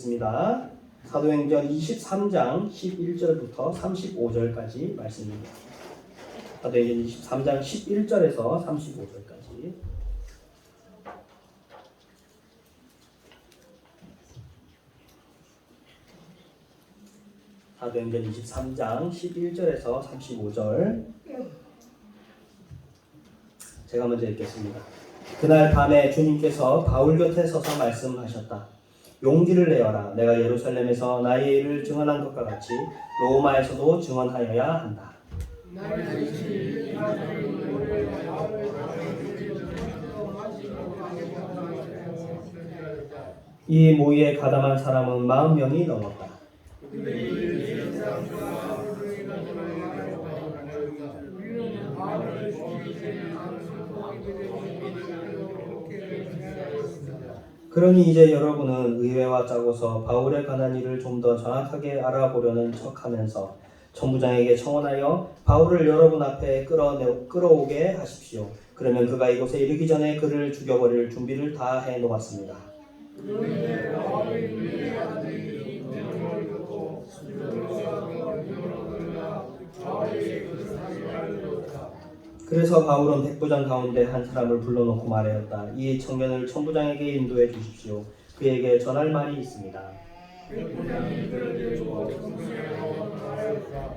있습니다. 사도행전 23장 11절부터 35절까지 말씀입니다. 사도행전 23장 11절에서 35절까지. 사도행전 23장 11절에서 35절. 제가 먼저 읽겠습니다. 그날 밤에 주님께서 바울 곁에 서서 말씀하셨다. 용기를 내어라. 내가 예루살렘에서 나의 일을 증언한 것과 같이 로마에서도 증언하여야 한다. 이 모의에 가담한 사람은 40명이 넘었다. 그러니 이제 여러분은 의회와 짜고서 바울에 관한 일을 좀 더 정확하게 알아보려는 척하면서 천부장에게 청원하여 바울을 여러분 앞에 끌어오게 하십시오. 그러면 그가 이곳에 이르기 전에 그를 죽여버릴 준비를 다 해놓았습니다. 그래서 바울은 백부장 가운데 한 사람을 불러놓고 말하였다. 이 청년을 천부장에게 인도해 주십시오. 그에게 전할 말이 있습니다. 백부장이 그를 주어 청년에게 말하였다.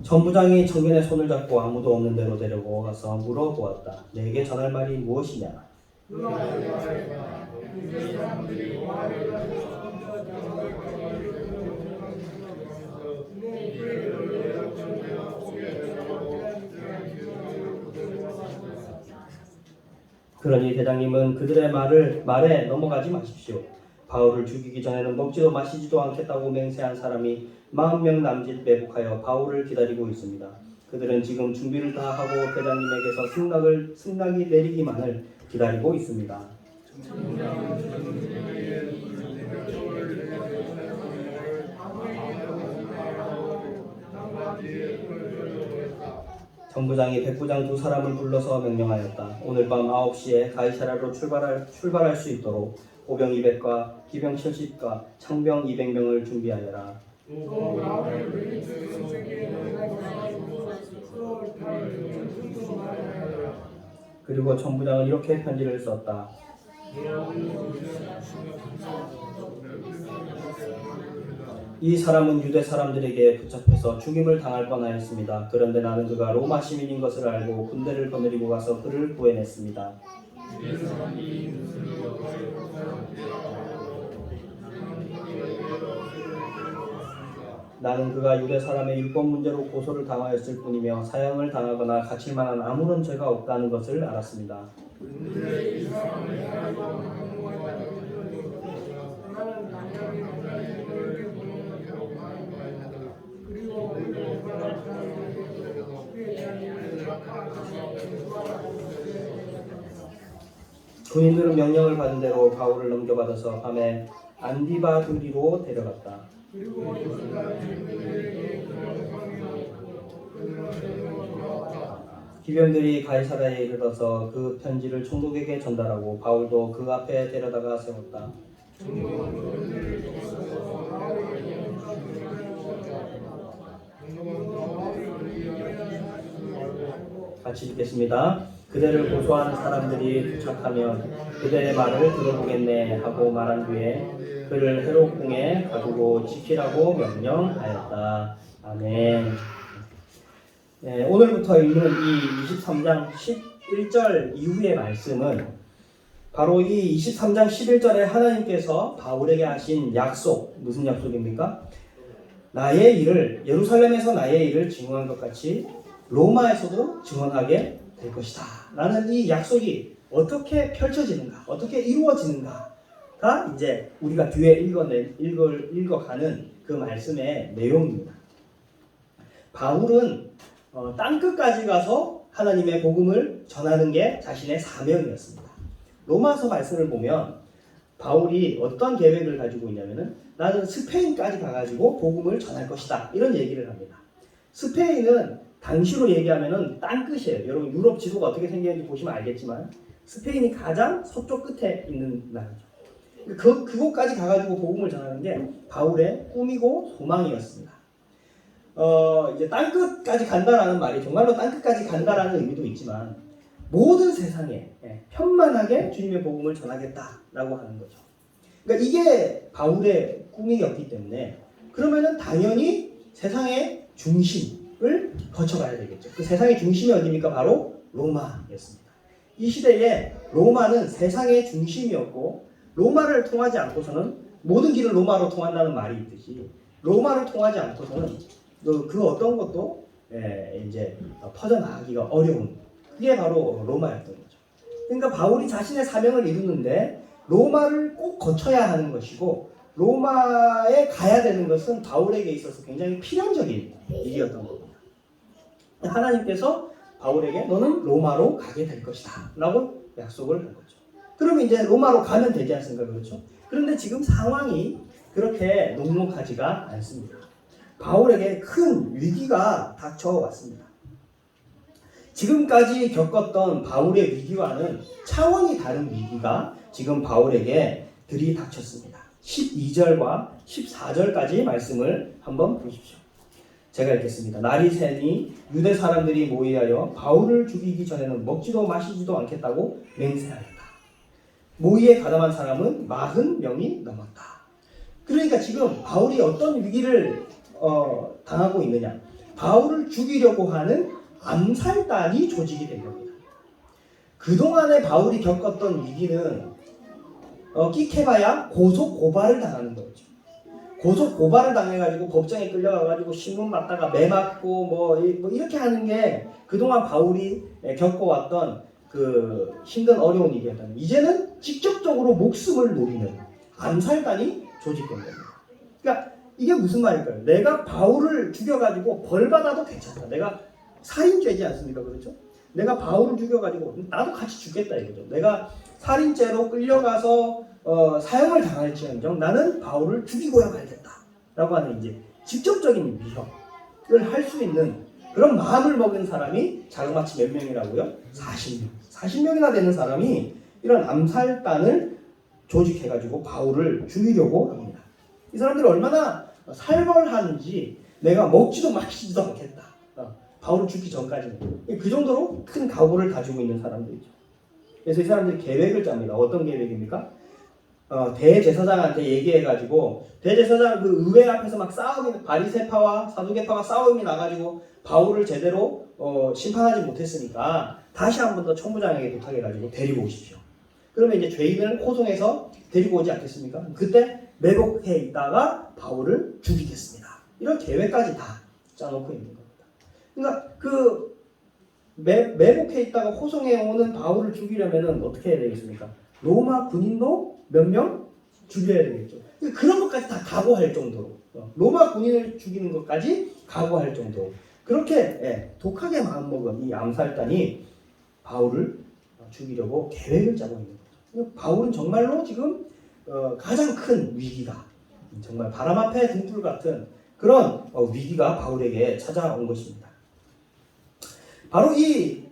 천부장이 청년의 손을 잡고 아무도 없는 데로 데리고 가서 물어보았다. 내게 전할 말이 무엇이냐? 그러니 대장님은 그들의 말에 넘어가지 마십시오. 바울을 죽이기 전에는 먹지도 마시지도 않겠다고 맹세한 사람이 40명 남짓 매복하여 바울을 기다리고 있습니다. 그들은 지금 준비를 다 하고 대장님에게서 승낙이 내리기만을 기다리고 있습니다. 정부장이 백부장 두 사람을 불러서 명령하였다. 오늘 밤 9시에 가이사랴로 출발할 수 있도록 보병 200과 기병 70과 창병 200명을 준비하여라. 그리고 천부장은 이렇게 편지를 썼다. 이 사람은 유대 사람들에게 붙잡혀서 죽임을 당할 뻔하였습니다. 그런데 나는 그가 로마 시민인 것을 알고 군대를 거느리고 가서 그를 구해냈습니다. 나는 그가 유대 사람의 율법 문제로 고소를 당하였을 뿐이며 사형을 당하거나 갇힐 만한 아무런 죄가 없다는 것을 알았습니다. 군인들은 명령을 받은 대로 바울을 넘겨받아서 밤에 안디바두리로 데려갔다. 기병들이 가이사랴에 이르러서 그 편지를 총독에게 전달하고 바울도 그 앞에 데려다가 세웠다. 같이 읽겠습니다. 그대를 고소하는 사람들이 도착하면 그대의 말을 들어보겠네 하고 말한 뒤에 그를 헤롯궁에 가두고 지키라고 명령하였다. 아멘. 네, 오늘부터 읽는 이 23장 11절 이후의 말씀은 바로 이 23장 11절에 하나님께서 바울에게 하신 약속, 무슨 약속입니까? 나의 일을, 예루살렘에서 나의 일을 증언한 것 같이 로마에서도 증언하게 될 것이다 라는 이 약속이 어떻게 펼쳐지는가, 어떻게 이루어지는가가 이제 우리가 뒤에 읽어가는 그 말씀의 내용입니다. 바울은 땅끝까지 가서 하나님의 복음을 전하는 게 자신의 사명이었습니다. 로마서 말씀을 보면 바울이 어떤 계획을 가지고 있냐면은 나는 스페인까지 가가지고 복음을 전할 것이다 이런 얘기를 합니다. 스페인은 당시로 얘기하면은 땅끝이에요. 여러분 유럽 지도가 어떻게 생겼는지 보시면 알겠지만 스페인이 가장 서쪽 끝에 있는 나라죠. 그곳까지 가가지고 복음을 전하는 게 바울의 꿈이고 소망이었습니다. 이제 땅끝까지 간다라는 말이 정말로 땅끝까지 간다라는 의미도 있지만 모든 세상에 편만하게 주님의 복음을 전하겠다라고 하는 거죠. 그러니까 이게 바울의 꿈이었기 때문에 그러면은 당연히 세상의 중심을 거쳐가야 되겠죠. 그 세상의 중심이 어디입니까? 바로 로마였습니다. 이 시대에 로마는 세상의 중심이었고 로마를 통하지 않고서는 모든 길은 로마로 통한다는 말이 있듯이 로마를 통하지 않고서는 그 어떤 것도 이제 퍼져나가기가 어려운 그게 바로 로마였던 거죠. 그러니까 바울이 자신의 사명을 이루는데 로마를 꼭 거쳐야 하는 것이고 로마에 가야 되는 것은 바울에게 있어서 굉장히 필연적인 일이었던 겁니다. 하나님께서 바울에게 너는 로마로 가게 될 것이다 라고 약속을 한 거죠. 그러면 이제 로마로 가면 되지 않습니까? 그렇죠? 그런데 지금 상황이 그렇게 녹록하지가 않습니다. 바울에게 큰 위기가 닥쳐왔습니다. 지금까지 겪었던 바울의 위기와는 차원이 다른 위기가 지금 바울에게 들이닥쳤습니다. 12절과 14절까지 말씀을 한번 보십시오. 제가 읽겠습니다. 날이 새니 유대 사람들이 모의하여 바울을 죽이기 전에는 먹지도 마시지도 않겠다고 맹세하였다. 모의에 가담한 사람은 40명이 넘었다. 그러니까 지금 바울이 어떤 위기를 당하고 있느냐. 바울을 죽이려고 하는 암살단이 조직이 된 겁니다. 그동안에 바울이 겪었던 위기는 끽해봐야 고속 고발을 당하는 거죠. 고속 고발을 당해가지고 법정에 끌려가가지고 신문 받다가 매 맞고 뭐 이렇게 하는 게 그동안 바울이 겪어왔던 그 힘든 어려운 일이었다면 이제는 직접적으로 목숨을 노리는 암살단이 조직된 겁니다. 그러니까 이게 무슨 말일까요? 내가 바울을 죽여가지고 벌 받아도 괜찮다. 내가 살인죄지 않습니까? 그렇죠? 내가 바울을 죽여가지고 나도 같이 죽겠다 이거죠. 내가 살인죄로 끌려가서 사형을 당할지언정 나는 바울을 죽이고야 말겠다 라고 하는 이제 직접적인 위협을 할 수 있는 그런 마음을 먹은 사람이 자그마치 몇 명이라고요? 40명. 40명이나 되는 사람이 이런 암살단을 조직해가지고 바울을 죽이려고 합니다. 이 사람들이 얼마나 살벌한지 내가 먹지도 마시지도 않겠다. 바울을 죽기 전까지는. 그 정도로 큰 각오를 가지고 있는 사람들이죠. 그래서 이 사람들이 계획을 짭니다. 어떤 계획입니까? 대제사장한테 얘기해가지고 대제사장 그 의회 앞에서 막 싸움이 바리새파와 사두개파가 싸움이 나가지고 바울을 제대로 심판하지 못했으니까 다시 한 번 더 총무장에게 부탁해가지고 데리고 오십시오. 그러면 이제 죄인을 호송해서 데리고 오지 않겠습니까? 그때 매복해 있다가 바울을 죽이겠습니다. 이런 계획까지 다 짜놓고 있는 겁니다. 그러니까 그 매복해 있다가 호송해 오는 바울을 죽이려면 어떻게 해야 되겠습니까? 로마 군인도 몇 명 죽여야 되겠죠. 그런 것까지 다 각오할 정도로 로마 군인을 죽이는 것까지 각오할 정도로 그렇게 독하게 마음먹은 이 암살단이 바울을 죽이려고 계획을 짜고 있는 거죠. 바울은 정말로 지금 가장 큰 위기가 정말 바람 앞에 등불 같은 그런 위기가 바울에게 찾아온 것입니다. 바로 이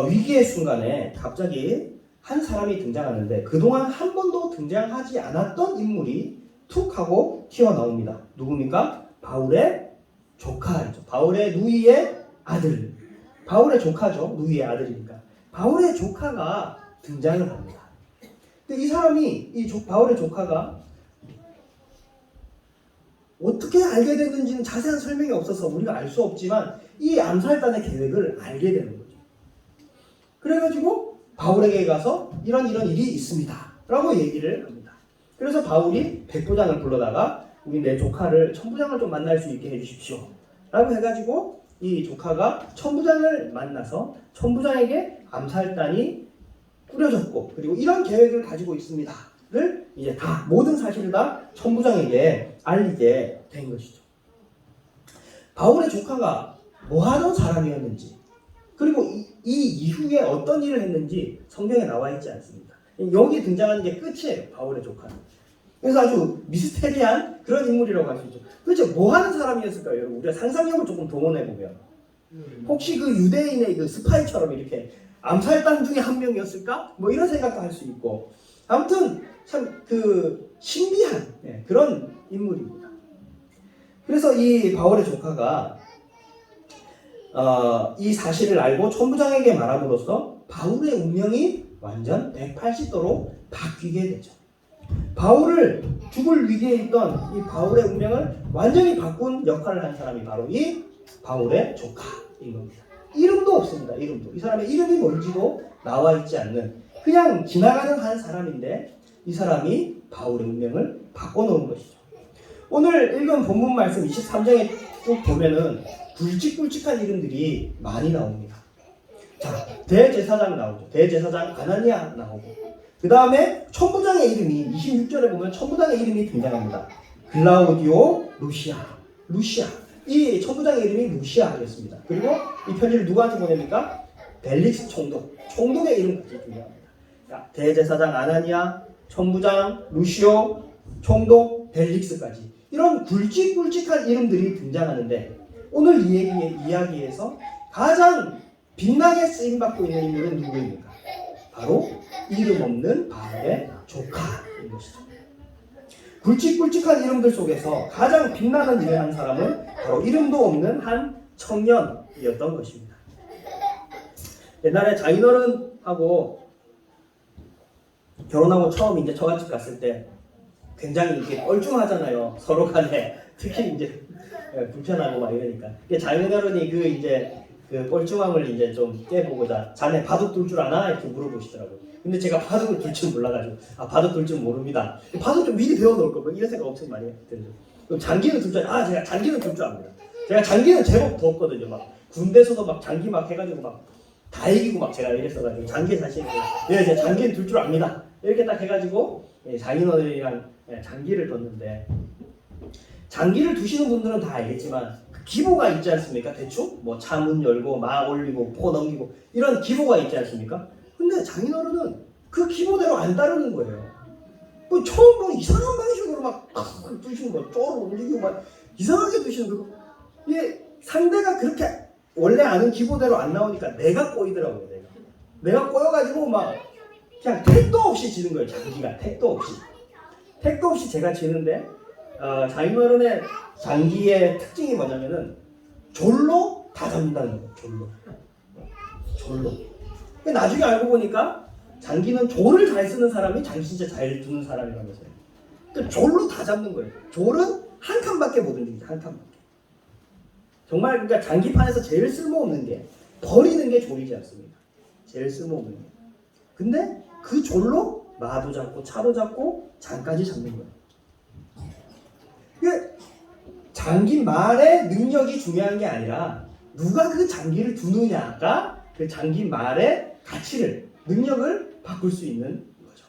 위기의 순간에 갑자기 한 사람이 등장하는데 그동안 한 번도 등장하지 않았던 인물이 툭 하고 튀어나옵니다. 누굽니까? 바울의 조카죠. 바울의 누이의 아들. 바울의 조카죠. 누이의 아들이니까. 바울의 조카가 등장을 합니다. 근데 이 사람이 바울의 조카가 어떻게 알게 됐는지는 자세한 설명이 없어서 우리가 알 수 없지만 이 암살단의 계획을 알게 되는 거죠. 그래가지고 바울에게 가서 이런 일이 있습니다 라고 얘기를 합니다. 그래서 바울이 백부장을 불러다가 우리 내 조카를 천부장을 좀 만날 수 있게 해주십시오 라고 해가지고 이 조카가 천부장을 만나서 천부장에게 암살단이 꾸려졌고 그리고 이런 계획을 가지고 있습니다 를 이제 다 모든 사실을 다 천부장에게 알리게 된 것이죠. 바울의 조카가 뭐하던 사람이었는지 그리고 이 이후에 어떤 일을 했는지 성경에 나와 있지 않습니다. 여기 등장하는 게 끝이에요. 바울의 조카는. 그래서 아주 미스테리한 그런 인물이라고 할 수 있죠. 도대체 뭐하는 사람이었을까요? 여러분 우리가 상상력을 조금 동원해보면 혹시 그 유대인의 그 스파이처럼 이렇게 암살단 중에 한 명이었을까? 뭐 이런 생각도 할 수 있고, 아무튼 참 그 신비한 그런 인물입니다. 그래서 이 바울의 조카가 이 사실을 알고 천부장에게 말함으로써 바울의 운명이 완전 180도로 바뀌게 되죠. 바울을 죽을 위기에 있던 이 바울의 운명을 완전히 바꾼 역할을 한 사람이 바로 이 바울의 조카인 겁니다. 이름도 없습니다. 이름도. 이 사람의 이름이 뭔지도 나와 있지 않는 그냥 지나가는 한 사람인데 이 사람이 바울의 운명을 바꿔놓은 것이죠. 오늘 읽은 본문 말씀 23장에 쭉 보면은 굵직굵직한 이름들이 많이 나옵니다. 자, 대제사장 나오죠. 대제사장 아나니아 나오고, 그 다음에 천부장의 이름이 26절에 보면 천부장의 이름이 등장합니다. 글라우디오 루시아. 이 천부장의 이름이 루시아였습니다. 그리고 이 편지를 누구한테 보냅니까? 벨릭스 총독의 이름까지 등장합니다. 자, 대제사장 아나니아, 천부장 루시오, 총독 벨릭스까지 이런 굵직굵직한 이름들이 등장하는데, 오늘 이 이야기에서 가장 빛나게 쓰임받고 있는 인물은 누구입니까? 바로 이름 없는 바울의 조카인 것이죠. 굵직굵직한 이름들 속에서 가장 빛나는 일을 한 사람은 바로 이름도 없는 한 청년이었던 것입니다. 옛날에 장인어른하고 결혼하고 처음 이제 처갓집 갔을 때 굉장히 이렇게 뻘쭘하잖아요. 서로 간에. 특히 이제 불편하고 막 이러니까. 장인어른이 그 뻘쭘함을 이제 좀 깨보고자, 자네 바둑 둘 줄 아나? 이렇게 물어보시더라고요. 근데 제가 바둑을 둘 줄 몰라가지고, 바둑 둘 줄 모릅니다. 바둑 좀 미리 배워놓을 거, 이런 생각 엄청 많이 했거든요. 그럼 장기는 둘 줄, 제가 장기는 둘 줄 압니다. 제가 장기는 제법 뒀거든요. 막 군대에서도 막 장기 막 해가지고 막 다 이기고 막 제가 이랬어가지고 장기 자신 제가 장기는 둘 줄 압니다. 이렇게 딱 해가지고 장인어른이랑 장기를 뒀는데, 장기를 두시는 분들은 다 알겠지만 그 기보가 있지 않습니까? 대충 뭐 차문 열고 막 올리고 포 넘기고 이런 기보가 있지 않습니까? 근데 장인어른은 그 기보대로 안 따르는 거예요. 뭐 처음 뭐 이상한 방식으로 막 두시는 거, 쪼로 움직이고 막 이상하게 두시는 거. 이게 상대가 그렇게 원래 아는 기보대로 안 나오니까 내가 꼬이더라고요. 내가 꼬여가지고 막 그냥 택도 없이 지는 거예요. 장기가 택도 없이 제가 지는데, 장인어른의 장기의 특징이 뭐냐면은 졸로 다 잡는다는 거예요. 졸로. 나중에 알고 보니까 장기는 졸을 잘 쓰는 사람이 장기 진짜 잘 두는 사람이라면서요. 그러니까 졸로 다 잡는 거예요. 졸은 한 칸밖에 못 움직이죠. 한 칸밖에. 정말 그러니까 장기판에서 제일 쓸모없는 게 버리는 게 졸이지 않습니까? 제일 쓸모없는 게. 근데 그 졸로 마도 잡고 차도 잡고 장까지 잡는 거예요. 장기 말의 능력이 중요한 게 아니라 누가 그 장기를 두느냐가 그 장기 말의 가치를, 능력을 바꿀 수 있는 거죠.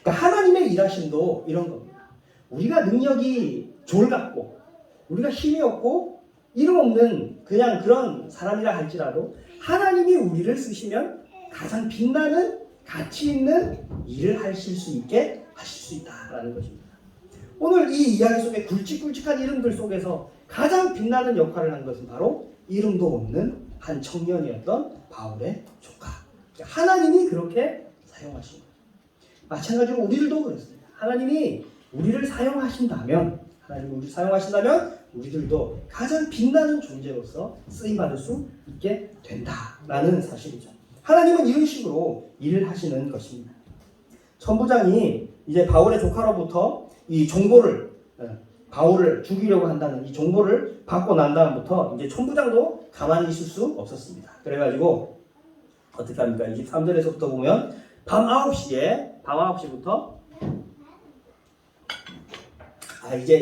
그러니까 하나님의 일하심도 이런 겁니다. 우리가 능력이 졸 같고 우리가 힘이 없고 이름 없는 그냥 그런 사람이라 할지라도 하나님이 우리를 쓰시면 가장 빛나는 가치 있는 일을 하실 수 있게 하실 수 있다라는 것입니다. 오늘 이 이야기 속에 굵직굵직한 이름들 속에서 가장 빛나는 역할을 한 것은 바로 이름도 없는 한 청년이었던 바울의 조카. 하나님이 그렇게 사용하신 거예요. 마찬가지로 우리들도 그렇습니다. 하나님이 우리를 사용하신다면 우리들도 가장 빛나는 존재로서 쓰임받을 수 있게 된다라는 사실이죠. 하나님은 이런 식으로 일을 하시는 것입니다. 천부장이 이제 바울의 조카로부터 이 정보를, 바울을 죽이려고 한다는 이 정보를 받고 난 다음부터 이제 천부장도 가만히 있을 수 없었습니다. 그래가지고 어떻게 합니까? 23절에서부터 보면 밤 9시부터 이제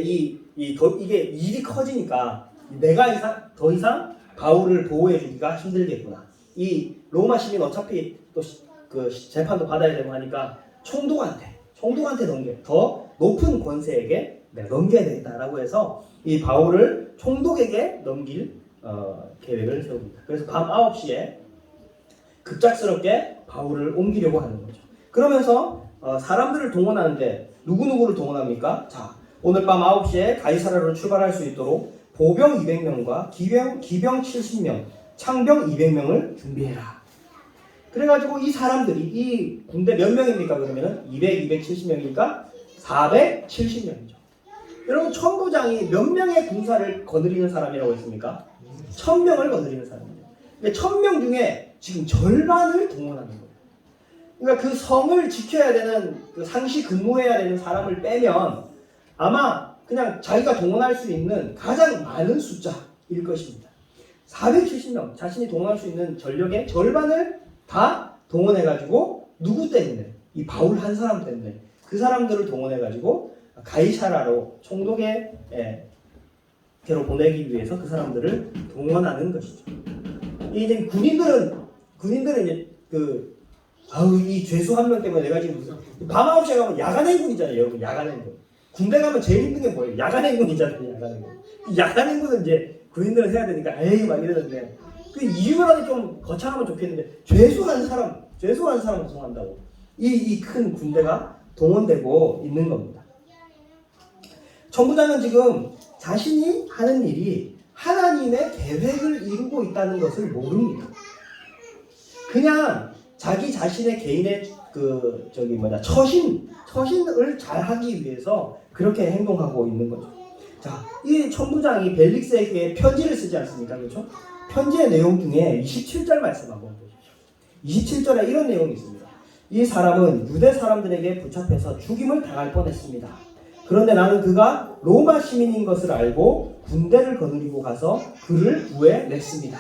이게 일이 커지니까 내가 더 이상 바울을 보호해주기가 힘들겠구나. 이 로마 시민 어차피 또 그 재판도 받아야 되고 하니까 총독한테 더 높은 권세에게 넘겨야 되겠다라고 해서 이 바울을 총독에게 넘길 계획을 세웁니다. 그래서 밤 9시에 급작스럽게 바울을 옮기려고 하는 거죠. 그러면서 사람들을 동원하는데 누구를 동원합니까? 자, 오늘 밤 9시에 가이사랴로 출발할 수 있도록 보병 200명과 기병 70명, 창병 200명을 준비해라. 그래가지고 이 사람들이 이 군대 몇 명입니까? 그러면은 270명이니까 470명이죠. 여러분 천부장이 몇 명의 군사를 거느리는 사람이라고 했습니까? 1000명을 거느리는 사람이에요. 근데 1000명 중에 지금 절반을 동원하는 거예요. 그러니까 그 성을 지켜야 되는 그 상시 근무해야 되는 사람을 빼면 아마 그냥 자기가 동원할 수 있는 가장 많은 숫자일 것입니다. 470명 자신이 동원할 수 있는 전력의 절반을 다 동원해가지고 누구 때문에? 이 바울 한 사람 때문에 그 사람들을 동원해가지고 가이사라로 총독의 개로 보내기 위해서 그 사람들을 동원하는 것이죠. 이제 군인들은 이제 이 죄수 한 명 때문에 내가 지금 밤 9시에 가면 야간 행군이잖아요, 여러분. 야간 행군. 군대 가면 제일 힘든 게 뭐예요? 야간 행군이잖아요, 야간 행군. 야간 행군은 이제 군인들은 해야 되니까 에이 막 이러는데 그 이유라도 좀 거창하면 좋겠는데 죄수 한 사람 구성한다고 이 큰 군대가 동원되고 있는 겁니다. 천부장은 지금 자신이 하는 일이 하나님의 계획을 이루고 있다는 것을 모릅니다. 그냥 자기 자신의 개인의 처신을 잘 하기 위해서 그렇게 행동하고 있는 거죠. 자, 이 천부장이 벨릭스에게 편지를 쓰지 않습니까? 그렇죠? 편지의 내용 중에 27절 말씀 한번 보십시오. 27절에 이런 내용이 있습니다. 이 사람은 유대 사람들에게 붙잡혀서 죽임을 당할 뻔했습니다. 그런데 나는 그가 로마 시민인 것을 알고 군대를 거느리고 가서 그를 구해냈습니다.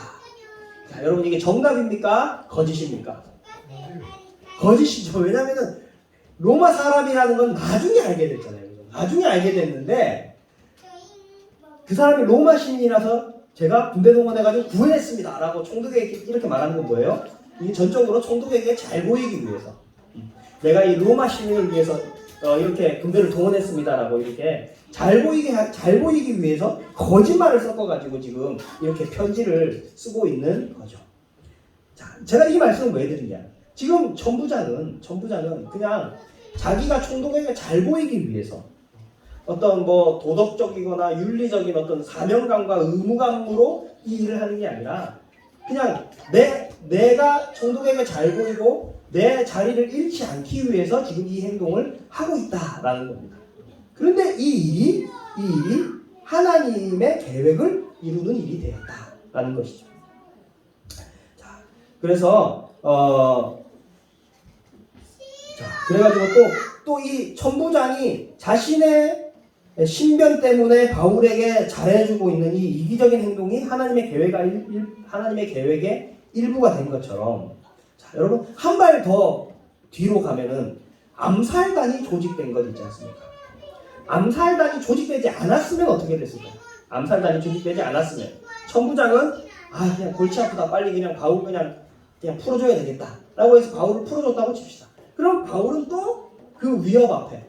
자, 여러분 이게 정답입니까? 거짓입니까? 거짓이죠. 왜냐면은 로마 사람이라는 건 나중에 알게 됐잖아요. 나중에 알게 됐는데 그 사람이 로마 시민이라서 제가 군대 동원해가지고 구해냈습니다 라고 총독에게 이렇게 말하는 건 뭐예요? 이게 전적으로 총독에게 잘 보이기 위해서 내가 이 로마 시민을 위해서 이렇게 군대를 동원했습니다 라고 이렇게 잘 보이기 위해서 거짓말을 섞어가지고 지금 이렇게 편지를 쓰고 있는 거죠. 자, 제가 이 말씀을 왜 드리냐? 지금 천부장은 그냥 자기가 총독에게 잘 보이기 위해서 어떤 도덕적이거나 윤리적인 어떤 사명감과 의무감으로 이 일을 하는 게 아니라 그냥 내가 총독에게 잘 보이고 내 자리를 잃지 않기 위해서 지금 이 행동을 하고 있다라는 겁니다. 그런데 이 일이 하나님의 계획을 이루는 일이 되었다라는 것이죠. 자, 그래서 그래가지고 또 이 천부장이 자신의 신변 때문에 바울에게 잘해주고 있는 이 이기적인 행동이 하나님의 계획의 일부가 된 것처럼, 자, 여러분 한 발 더 뒤로 가면은 암살단이 조직된 것 있지 않습니까? 암살단이 조직되지 않았으면 어떻게 됐을까요? 암살단이 조직되지 않았으면 천부장은 그냥 골치 아프다, 빨리 그냥 바울 그냥 풀어줘야 되겠다 라고 해서 바울을 풀어줬다고 칩시다. 그럼 바울은 또 그 위협 앞에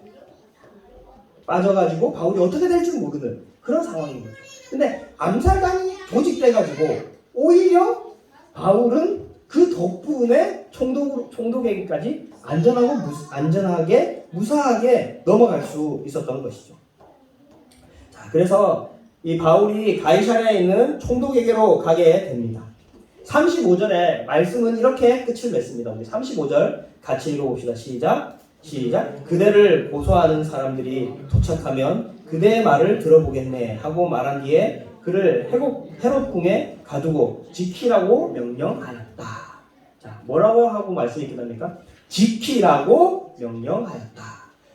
빠져가지고 바울이 어떻게 될지 모르는 그런 상황인 거죠. 근데 암살단이 조직돼가지고 오히려 바울은 그 덕분에 총독에게까지 안전하게 무사하게 넘어갈 수 있었던 것이죠. 자, 그래서 이 바울이 가이사랴에 있는 총독에게로 가게 됩니다. 35절에 말씀은 이렇게 끝을 맺습니다. 우리 35절 같이 읽어봅시다. 시작. 그대를 고소하는 사람들이 도착하면 그대의 말을 들어보겠네 하고 말한 뒤에 그를 헤롯 궁에 가두고 지키라고 명령하였다. 자, 뭐라고 하고 말씀이 끝납니까? 지키라고 명령하였다.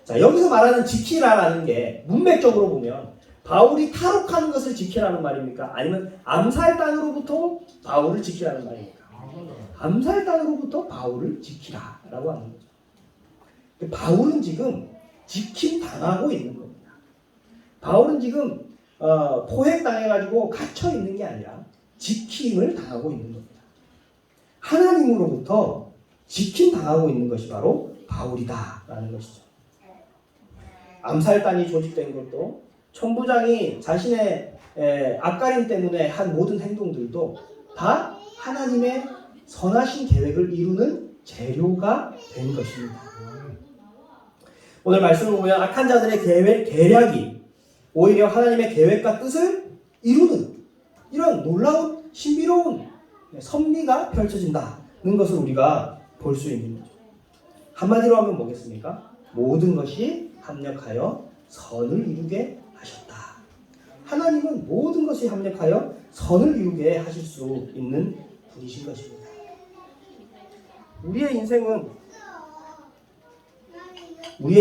자, 여기서 말하는 지키라라는 게 문맥적으로 보면 바울이 탈옥하는 것을 지키라는 말입니까? 아니면 암살단으로부터 바울을 지키라는 말입니까? 암살단으로부터 바울을 지키라라고 하는 거죠. 바울은 지금 지킴당하고 있는 겁니다. 바울은 지금 포획당해가지고 갇혀 있는 게 아니라 지킴을 당하고 있는 겁니다. 하나님으로부터 지킴당하고 있는 것이 바로 바울이다라는 것이죠. 암살단이 조직된 것도, 천부장이 자신의 앞가림 때문에 한 모든 행동들도 다 하나님의 선하신 계획을 이루는 재료가 된 것입니다. 오늘 말씀을 보면 악한 자들의 계략이 오히려 하나님의 계획과 뜻을 이루는 이런 놀라운 신비로운 섭리가 펼쳐진다는 것을 우리가 볼 수 있는 거죠. 한마디로 하면 뭐겠습니까? 모든 것이 합력하여 선을 이루게 하셨다. 하나님은 모든 것이 합력하여 선을 이루게 하실 수 있는 분이신 것입니다. 우리의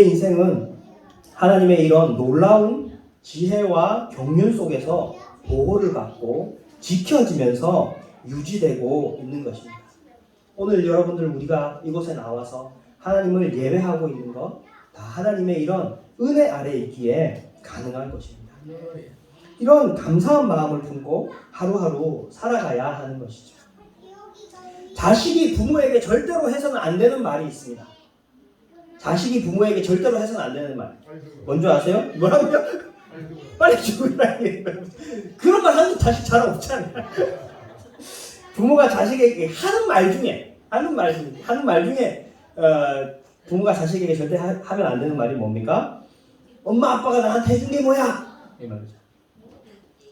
인생은 하나님의 이런 놀라운 지혜와 경륜 속에서 보호를 받고 지켜지면서 유지되고 있는 것입니다. 오늘 여러분들 우리가 이곳에 나와서 하나님을 예배하고 있는 것 다 하나님의 이런 은혜 아래 있기에 가능한 것입니다. 이런 감사한 마음을 품고 하루하루 살아가야 하는 것이죠. 자식이 부모에게 절대로 해서는 안 되는 말이 있습니다. 자식이 부모에게 절대로 해서는 안 되는 말. 뭔지 아세요? 뭐라고요? 빨리 죽으라. 그런 말 하는 자식 잘 없잖아요. 부모가 자식에게 하는 말 중에 부모가 자식에게 절대 하면 안 되는 말이 뭡니까? 엄마 아빠가 나한테 해준 게 뭐야? 이 말이죠.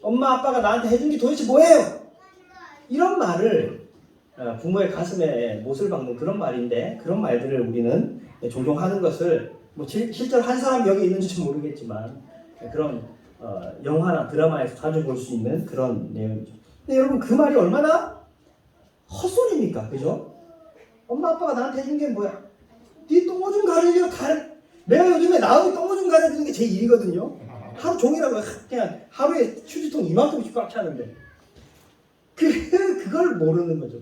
엄마 아빠가 나한테 해준 게 도대체 뭐예요? 이런 말을 부모의 가슴에 못을 박는 그런 말인데, 그런 말들을 우리는 종종 하는 것을 실제로 한 사람 여기 있는지 모르겠지만 그런 영화나 드라마에서 자주 볼 수 있는 그런 내용이죠. 근데 여러분 그 말이 얼마나 헛소리입니까? 그죠? 엄마 아빠가 나한테 해준 게 뭐야? 네 똥오줌 가려주려 내가 요즘에 나오게 똥오줌 가려주는 게 제 일이거든요. 하루 종일하고 그냥 하루에 휴지통 이만큼씩 꽉 차는데 그걸 모르는 거죠.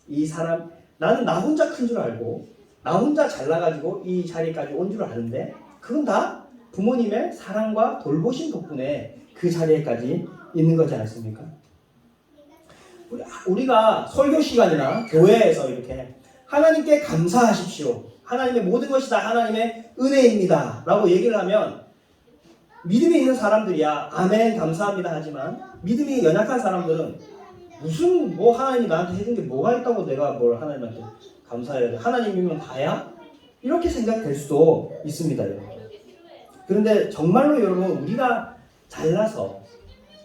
이 사람 나는 나 혼자 큰 줄 알고 나 혼자 잘나가지고 이 자리까지 온 줄 아는데 그건 다 부모님의 사랑과 돌보심 덕분에 그 자리에까지 있는 거지 않습니까? 우리가 설교 시간이나 교회에서 이렇게 하나님께 감사하십시오. 하나님의 모든 것이 다 하나님의 은혜입니다. 라고 얘기를 하면 믿음이 있는 사람들이야 아멘 감사합니다 하지만 믿음이 연약한 사람들은 무슨 하나님이 나한테 해준 게 뭐가 있다고 내가 뭘 하나님한테 감사해야 돼. 하나님이면 다야? 이렇게 생각될 수도 있습니다. 여러분. 그런데 정말로 여러분 우리가 잘나서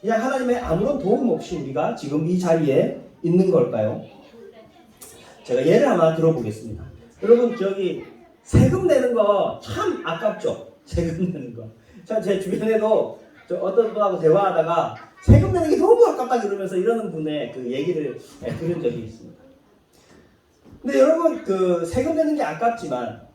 그냥 하나님의 아무런 도움 없이 우리가 지금 이 자리에 있는 걸까요? 제가 예를 하나 들어보겠습니다. 여러분 저기 세금 내는 거 참 아깝죠? 세금 내는 거. 제 주변에도 어떤 분하고 대화하다가 세금 내는 게 너무 아깝다 그러면서 이러는 분의 그 얘기를 들은 적이 있습니다. 근데 여러분 그 세금 내는 게 아깝지만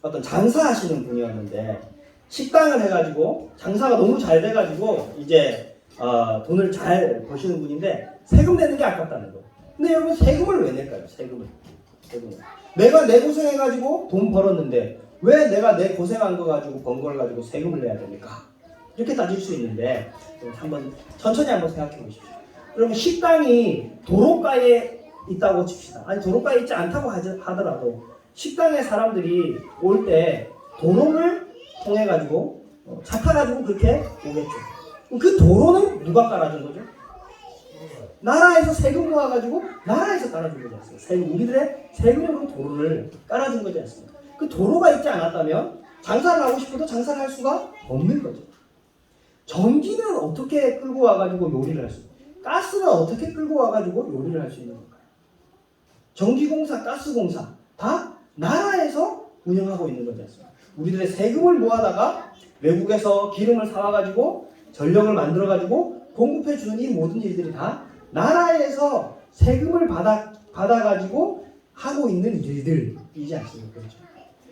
어떤 장사하시는 분이었는데 식당을 해가지고 장사가 너무 잘 돼가지고 이제 돈을 잘 버시는 분인데 세금 내는 게 아깝다는 거. 근데 여러분 세금을 왜 낼까요? 세금을. 내가 내 고생해가지고 돈 벌었는데 왜 내가 내 고생한 거 가지고 번 걸 가지고 세금을 내야 됩니까? 이렇게 따질 수 있는데 천천히 한번 생각해 보십시오. 여러분 식당이 도로가에 있다고 칩시다. 아니 도로가에 있지 않다고 하더라도 식당에 사람들이 올 때 도로를 통해 가지고 차 타가지고 그렇게 오겠죠. 그 도로는 누가 깔아준 거죠? 나라에서 세금 모아가지고 나라에서 깔아준 거지 않습니까? 우리들의 세금으로 도로를 깔아준 거지 않습니까? 그 도로가 있지 않았다면 장사를 하고 싶어도 장사를 할 수가 없는 거죠. 전기는 어떻게 끌고 와가지고 요리를 할 수 있는 거예요? 가스는 어떻게 끌고 와가지고 요리를 할 수 있는 건가요? 전기공사, 가스공사 다 나라에서 운영하고 있는 거지 않습니까? 우리들의 세금을 모아다가 외국에서 기름을 사와가지고 전력을 만들어가지고 공급해주는 이 모든 일들이 다 나라에서 세금을 받아가지고 하고 있는 일들이지 않습니까? 그렇죠?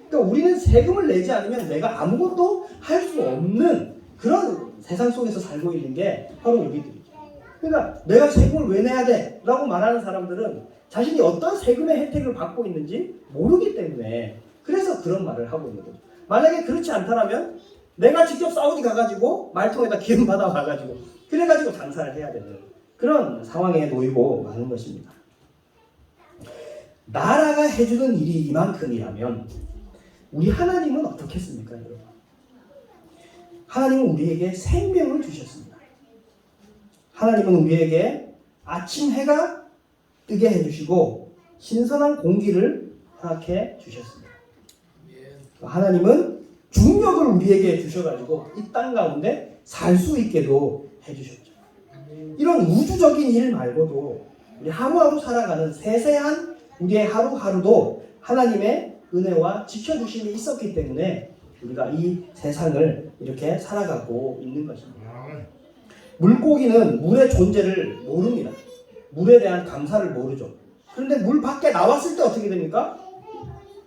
그러니까 우리는 세금을 내지 않으면 내가 아무것도 할 수 없는 그런 세상 속에서 살고 있는 게 바로 우리들이죠. 그러니까 내가 세금을 왜 내야 돼? 라고 말하는 사람들은 자신이 어떤 세금의 혜택을 받고 있는지 모르기 때문에 그래서 그런 말을 하고 있는 거죠. 만약에 그렇지 않다면 내가 직접 사우디 가가지고 말통에다 기름 받아 와가지고 그래가지고 장사를 해야 되는 그런 상황에 놓이고 마는 것입니다. 나라가 해주는 일이 이만큼이라면 우리 하나님은 어떻겠습니까, 여러분? 하나님은 우리에게 생명을 주셨습니다. 하나님은 우리에게 아침 해가 뜨게 해주시고 신선한 공기를 허락해 주셨습니다. 하나님은 중력을 우리에게 주셔가지고 이 땅 가운데 살 수 있게도 해주셨죠. 이런 우주적인 일 말고도 우리 하루하루 살아가는 세세한 우리의 하루하루도 하나님의 은혜와 지켜주심이 있었기 때문에 우리가 이 세상을 이렇게 살아가고 있는 것입니다. 물고기는 물의 존재를 모릅니다. 물에 대한 감사를 모르죠. 그런데 물 밖에 나왔을 때 어떻게 됩니까?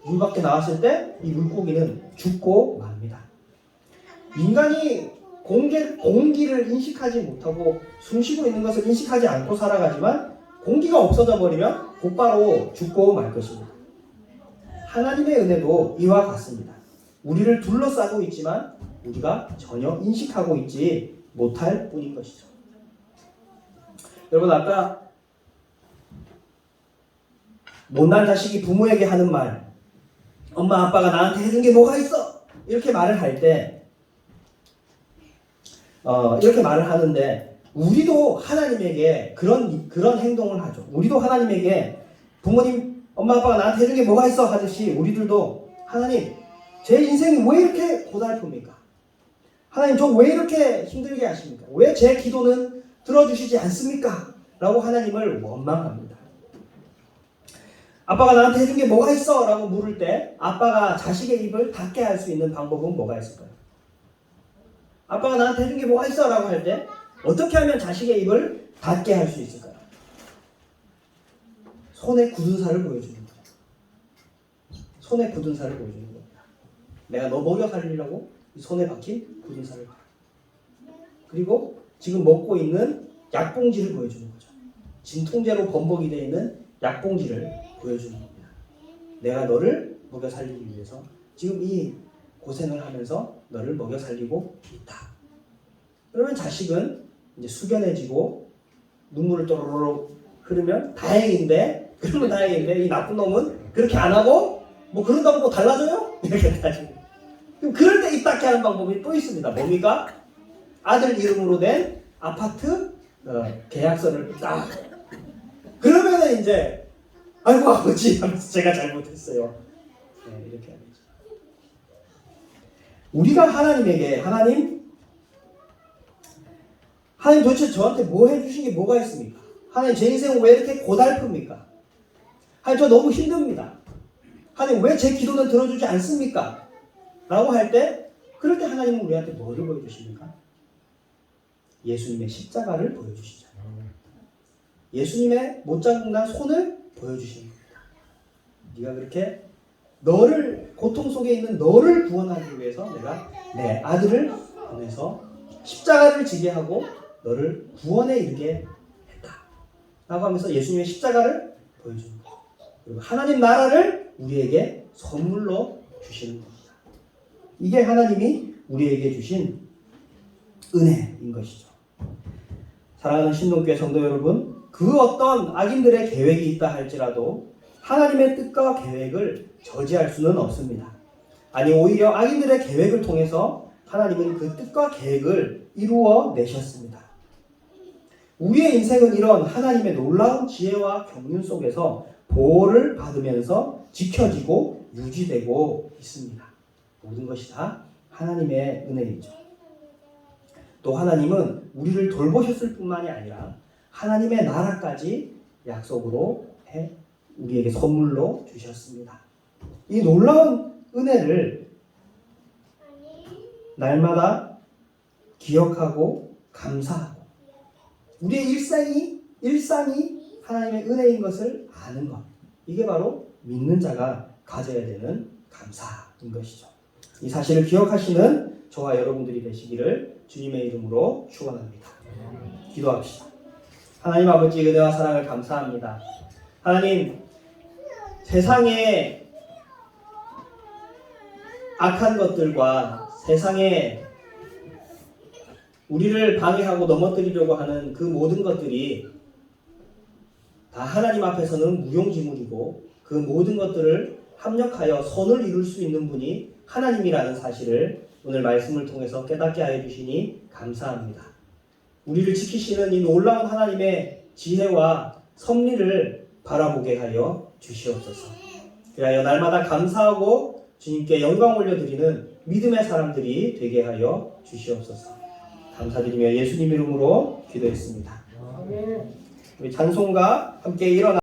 물 밖에 나왔을 때 이 물고기는 죽고 맙니다. 인간이 공기를 인식하지 못하고 숨쉬고 있는 것을 인식하지 않고 살아가지만 공기가 없어져 버리면 곧바로 죽고 말 것입니다. 하나님의 은혜도 이와 같습니다. 우리를 둘러싸고 있지만 우리가 전혀 인식하고 있지 못할 뿐인 것이죠. 여러분, 아까 못난 자식이 부모에게 하는 말, 엄마 아빠가 나한테 해준 게 뭐가 있어? 이렇게 말을 할 때 이렇게 말을 하는데 우리도 하나님에게 그런 행동을 하죠. 우리도 하나님에게 부모님, 엄마 아빠가 나한테 해준 게 뭐가 있어? 하듯이 우리들도 하나님, 제 인생이 왜 이렇게 고달픕니까? 하나님, 저 왜 이렇게 힘들게 하십니까? 왜 제 기도는 들어주시지 않습니까? 라고 하나님을 원망합니다. 아빠가 나한테 해준 게 뭐가 있어? 라고 물을 때 아빠가 자식의 입을 닫게 할 수 있는 방법은 뭐가 있을까요? 아빠가 나한테 해준 게 뭐가 있어? 라고 할 때 어떻게 하면 자식의 입을 닫게 할 수 있을까요? 손에 굳은 살을 보여주는 거예요. 손에 굳은 살을 보여주는 겁니다. 내가 너 먹여 살리려고 이 손에 박힌 굳은 살을 봐라. 그리고 지금 먹고 있는 약봉지를 보여주는 거죠. 진통제로 범벅이 되어 있는 약봉지를 보여주는 겁니다. 내가 너를 먹여 살리기 위해서 지금 이 고생을 하면서 너를 먹여 살리고 있다. 그러면 자식은 이제 숙연해지고 눈물을 또로록 흐르면 다행인데, 그러면 다행인데 이 나쁜 놈은 그렇게 안 하고 뭐 그런다고 뭐 달라져요? 이렇게 가지고. 그럴 때 입 닫게 하는 방법이 또 있습니다. 뭡니까? 아들 이름으로 된 아파트 계약서를 딱. 그러면은 이제 아이고 아버지 하면서 제가 잘못했어요. 네, 이렇게 하죠. 우리가 하나님에게 하나님 도대체 저한테 뭐 해주신 게 뭐가 있습니까? 하나님, 제 인생은 왜 이렇게 고달픕니까? 하나님, 저 너무 힘듭니다. 하나님, 왜 제 기도는 들어주지 않습니까? 라고 할 때, 그럴 때 하나님은 우리한테 뭐를 보여주십니까? 예수님의 십자가를 보여주시죠. 예수님의 못자국난 손을 보여주시는 겁니다. 네가 그렇게 너를, 고통 속에 있는 너를 구원하기 위해서 내가 내 아들을 보내서 십자가를 지게 하고 너를 구원에 이르게 했다. 라고 하면서 예수님의 십자가를 보여주는 거예요. 그리고 하나님 나라를 우리에게 선물로 주시는 겁니다. 이게 하나님이 우리에게 주신 은혜인 것이죠. 사랑하는 신동교회 성도 여러분, 그 어떤 악인들의 계획이 있다 할지라도 하나님의 뜻과 계획을 저지할 수는 없습니다. 아니, 오히려 악인들의 계획을 통해서 하나님은 그 뜻과 계획을 이루어 내셨습니다. 우리의 인생은 이런 하나님의 놀라운 지혜와 경륜 속에서 보호를 받으면서 지켜지고 유지되고 있습니다. 모든 것이 다 하나님의 은혜이죠. 또 하나님은 우리를 돌보셨을 뿐만이 아니라 하나님의 나라까지 약속으로 해 우리에게 선물로 주셨습니다. 이 놀라운 은혜를 날마다 기억하고 감사하고 우리의 일상이 하나님의 은혜인 것을 아는 것, 이게 바로 믿는 자가 가져야 되는 감사인 것이죠. 이 사실을 기억하시는 저와 여러분들이 되시기를 주님의 이름으로 축원합니다. 기도합시다. 하나님 아버지, 은혜와 사랑을 감사합니다. 하나님, 세상에 악한 것들과 세상에 우리를 방해하고 넘어뜨리려고 하는 그 모든 것들이 다 하나님 앞에서는 무용지물이고 그 모든 것들을 합력하여 선을 이룰 수 있는 분이 하나님이라는 사실을 오늘 말씀을 통해서 깨닫게 하여 주시니 감사합니다. 우리를 지키시는 이 놀라운 하나님의 지혜와 섭리를 바라보게 하여 주시옵소서. 그리하여 날마다 감사하고 주님께 영광 올려드리는 믿음의 사람들이 되게 하여 주시옵소서. 감사드리며 예수님 이름으로 기도했습니다. 우리 찬송가 함께 일어나